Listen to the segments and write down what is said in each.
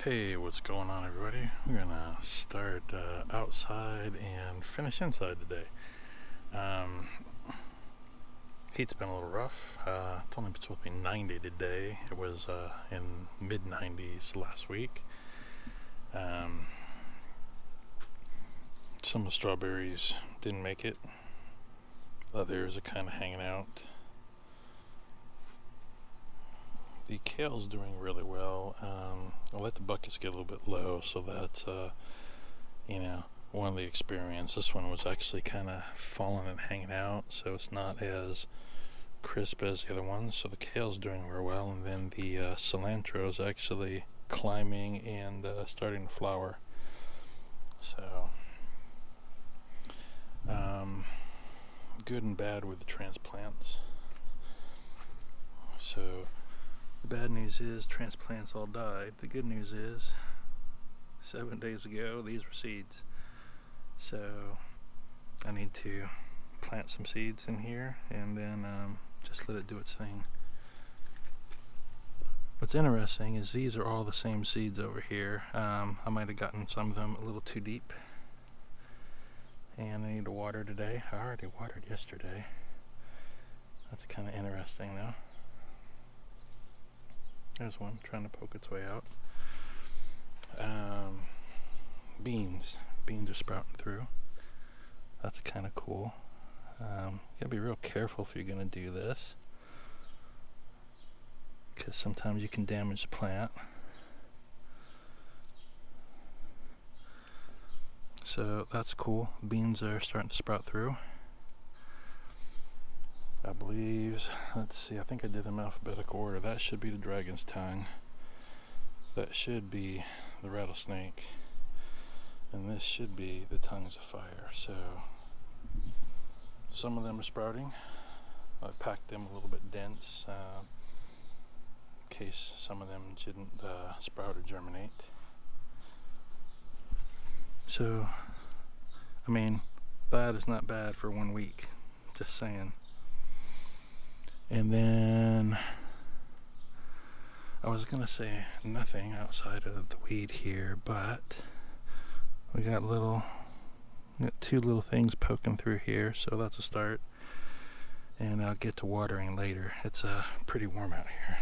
Hey, what's going on, everybody? We're gonna start outside and finish inside today. Heat's been a little rough. It's only supposed to be 90 today. It was in mid-90s last week. Some of the strawberries didn't make it. Others are kind of hanging out. The kale's doing really well. I let the buckets get a little bit low, so that's one of the experience. This one was actually kind of falling and hanging out, so it's not as crisp as the other ones. So the kale's doing real well, and then the cilantro is actually climbing and starting to flower. So good and bad with the transplants. So the bad news is transplants all died. The good news is 7 days ago these were seeds. So I need to plant some seeds in here and then just let it do its thing. What's interesting is these are all the same seeds over here. I might have gotten some of them a little too deep, and I need to water today. I already watered yesterday. That's kind of interesting though. There's one trying to poke its way out. Beans are sprouting through. That's kind of cool. You gotta be real careful if you're gonna do this, because sometimes you can damage the plant. So that's cool. Beans are starting to sprout through. I believe, let's see, I think I did them in alphabetical order. That should be the dragon's tongue. That should be the rattlesnake. And this should be the tongues of fire. So some of them are sprouting. I packed them a little bit dense in case some of them didn't sprout or germinate. So, I mean, bad is not bad for 1 week. Just saying. And then I was gonna say nothing outside of the weed here, but we got two little things poking through here, so that's a start. And I'll get to watering later. It's pretty warm out here.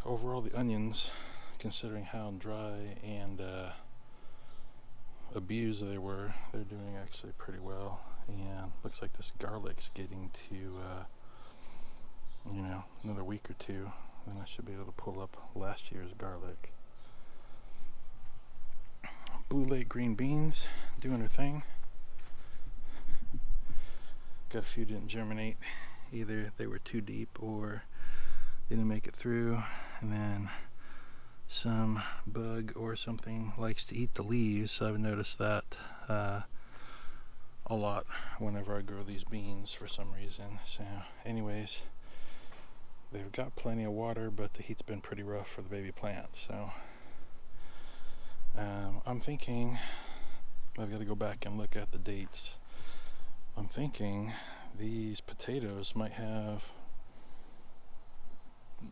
Overall, the onions, considering how dry and abused they were, they're doing actually pretty well. And looks like this garlic's getting to another week or two, then I should be able to pull up last year's garlic. Blue Lake green beans doing their thing. Got a few didn't germinate. Either they were too deep or didn't make it through, and then some bug or something likes to eat the leaves. So I've noticed that a lot whenever I grow these beans for some reason. So anyways, they've got plenty of water, but the heat's been pretty rough for the baby plants. So I'm thinking I've got to go back and look at the dates. I'm thinking these potatoes might have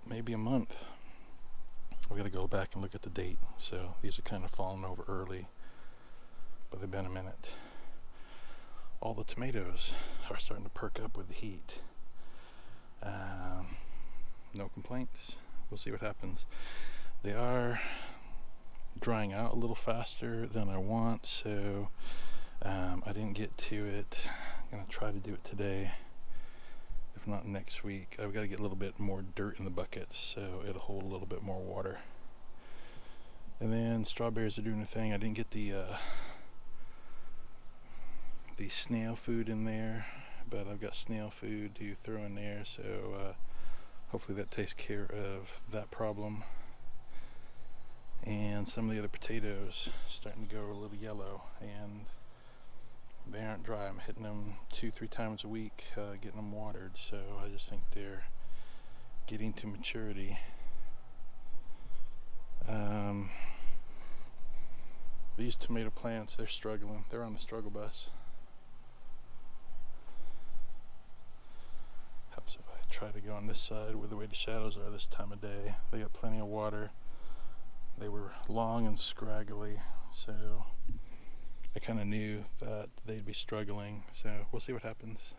maybe a month. I've got to go back and look at the date. So these are kind of falling over early, but they've been a minute. All the tomatoes are starting to perk up with the heat. No complaints. We'll see what happens. They are drying out a little faster than I want, so I didn't get to it. I'm gonna try to do it today, if not next week. I've got to get a little bit more dirt in the buckets so it'll hold a little bit more water. And then strawberries are doing their thing. I didn't get the snail food in there, but I've got snail food to throw in there, so hopefully that takes care of that problem. And some of the other potatoes starting to go a little yellow, and they aren't dry. I'm hitting them 2-3 times a week, getting them watered, so I just think they're getting to maturity. These tomato plants, they're struggling. They're on the struggle bus. Helps if I try to go on this side where the way the shadows are this time of day. They got plenty of water. They were long and scraggly, so I kind of knew that they'd be struggling, so we'll see what happens.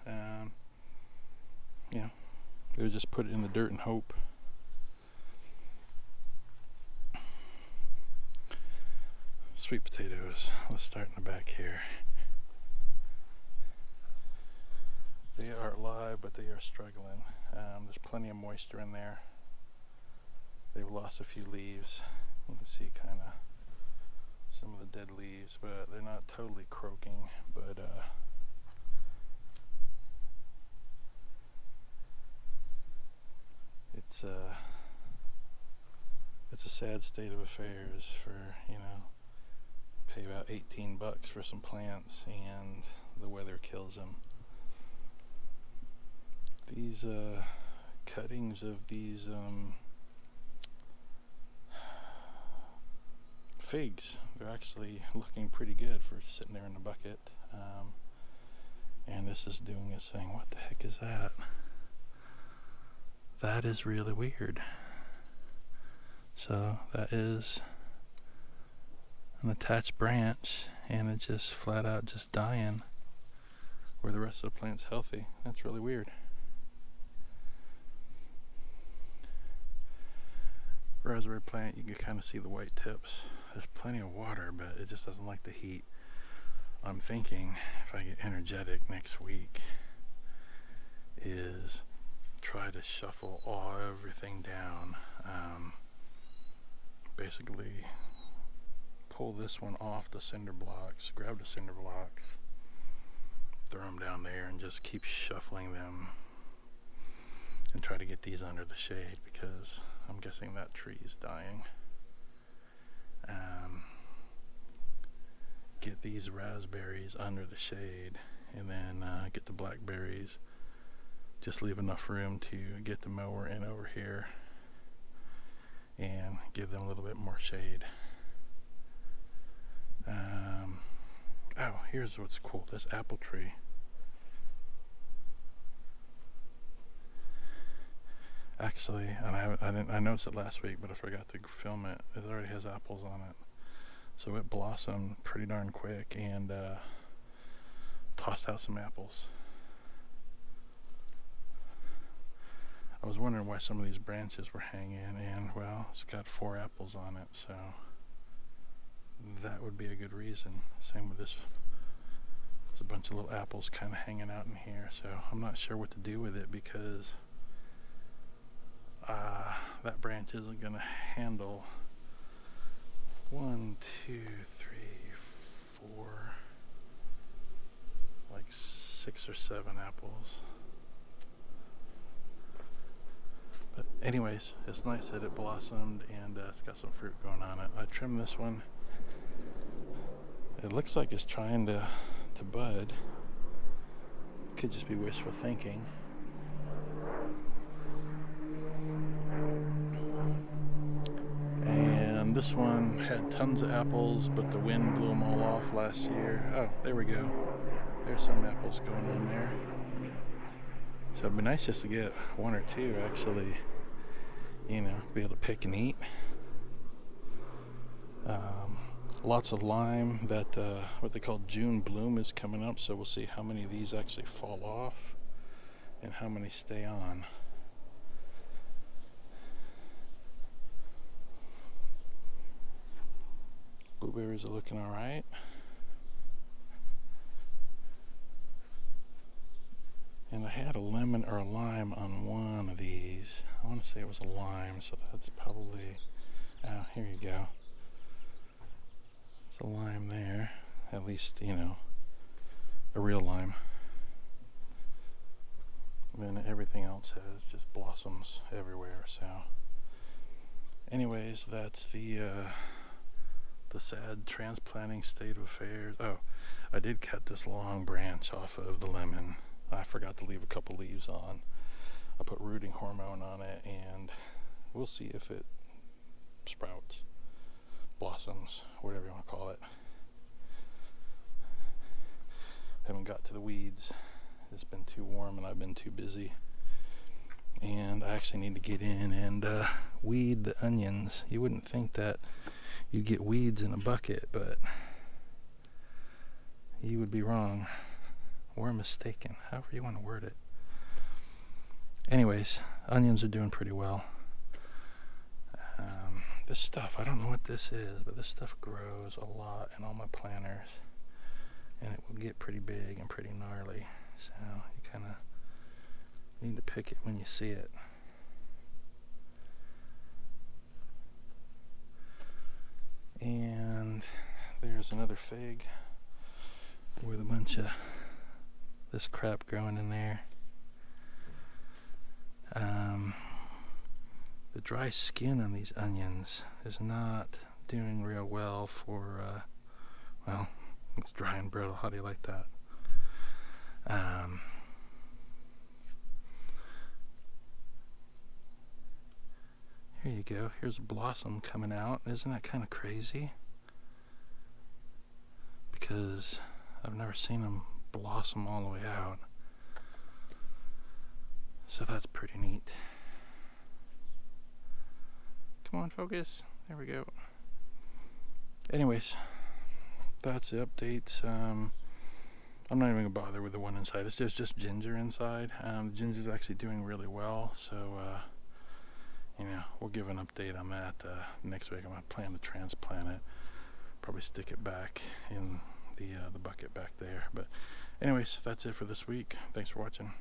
Yeah, we would just put it in the dirt and hope. Sweet potatoes. Let's start in the back here. They are alive, but they are struggling. There's plenty of moisture in there. They've lost a few leaves. You can see kind of some of the dead leaves, but they're not totally croaking. But it's a sad state of affairs for, you know, pay about $18 for some plants and the weather kills them. These cuttings of these figs, they're actually looking pretty good for sitting there in the bucket. And this is doing its thing. What the heck is that? That is really weird. So that is an attached branch, and it just flat out just dying where the rest of the plant's healthy. That's really weird. Raspberry plant, you can kind of see the white tips. There's plenty of water, but it just doesn't like the heat. I'm thinking if I get energetic next week is try to shuffle everything down. Basically pull this one off the cinder blocks, grab the cinder blocks, throw them down there, and just keep shuffling them and try to get these under the shade, because I'm guessing that tree is dying. Get these raspberries under the shade, and then get the blackberries. Just leave enough room to get the mower in over here and give them a little bit more shade. Oh, here's what's cool. This apple tree. Actually, and I noticed it last week, but I forgot to film it. It already has apples on it. So it blossomed pretty darn quick and tossed out some apples. I was wondering why some of these branches were hanging, and well, it's got 4 apples on it, so that would be a good reason. Same with this. There's a bunch of little apples kind of hanging out in here, so I'm not sure what to do with it, because that branch isn't going to handle 1, 2, 3, 4, like 6 or 7 apples. But anyways, it's nice that it blossomed, and it's got some fruit going on it. I trimmed this one. It looks like it's trying to bud. Could just be wishful thinking. And this one had tons of apples, but the wind blew them all off last year. Oh, there we go. There's some apples going on there. So it'd be nice just to get 1 or 2 actually, you know, to be able to pick and eat. Lots of lime. That what they call June bloom is coming up, so we'll see how many of these actually fall off and how many stay on. Blueberries are looking all right. And I had a lemon or a lime on one of these. I want to say it was a lime, so that's probably, here you go. There's a lime there. At least, you know, a real lime. And then everything else has just blossoms everywhere, so. Anyways, that's the sad transplanting state of affairs. Oh, I did cut this long branch off of the lemon. I forgot to leave a couple leaves on. I put rooting hormone on it, and we'll see if it sprouts, blossoms, whatever you want to call it. Haven't got to the weeds. It's been too warm and I've been too busy. And I actually need to get in and weed the onions. You wouldn't think that you'd get weeds in a bucket, but you would be wrong or mistaken, however you want to word it. Anyways, onions are doing pretty well. This stuff, I don't know what this is, but this stuff grows a lot in all my planters, and it will get pretty big and pretty gnarly, so you kind of need to pick it when you see it. And there's another fig with a bunch of this crap growing in there. The dry skin on these onions is not doing real well for, well, it's dry and brittle. How do you like that? Here you go. Here's a blossom coming out. Isn't that kind of crazy? Because I've never seen them blossom all the way out. So that's pretty neat. Come on, focus. There we go. Anyways, that's the updates. I'm not even gonna bother with the one inside. It's just ginger inside. The ginger's actually doing really well, so you know, we'll give an update on that next week. I'm gonna plan to transplant it. Probably stick it back in the bucket back there. But anyways, that's it for this week. Thanks for watching.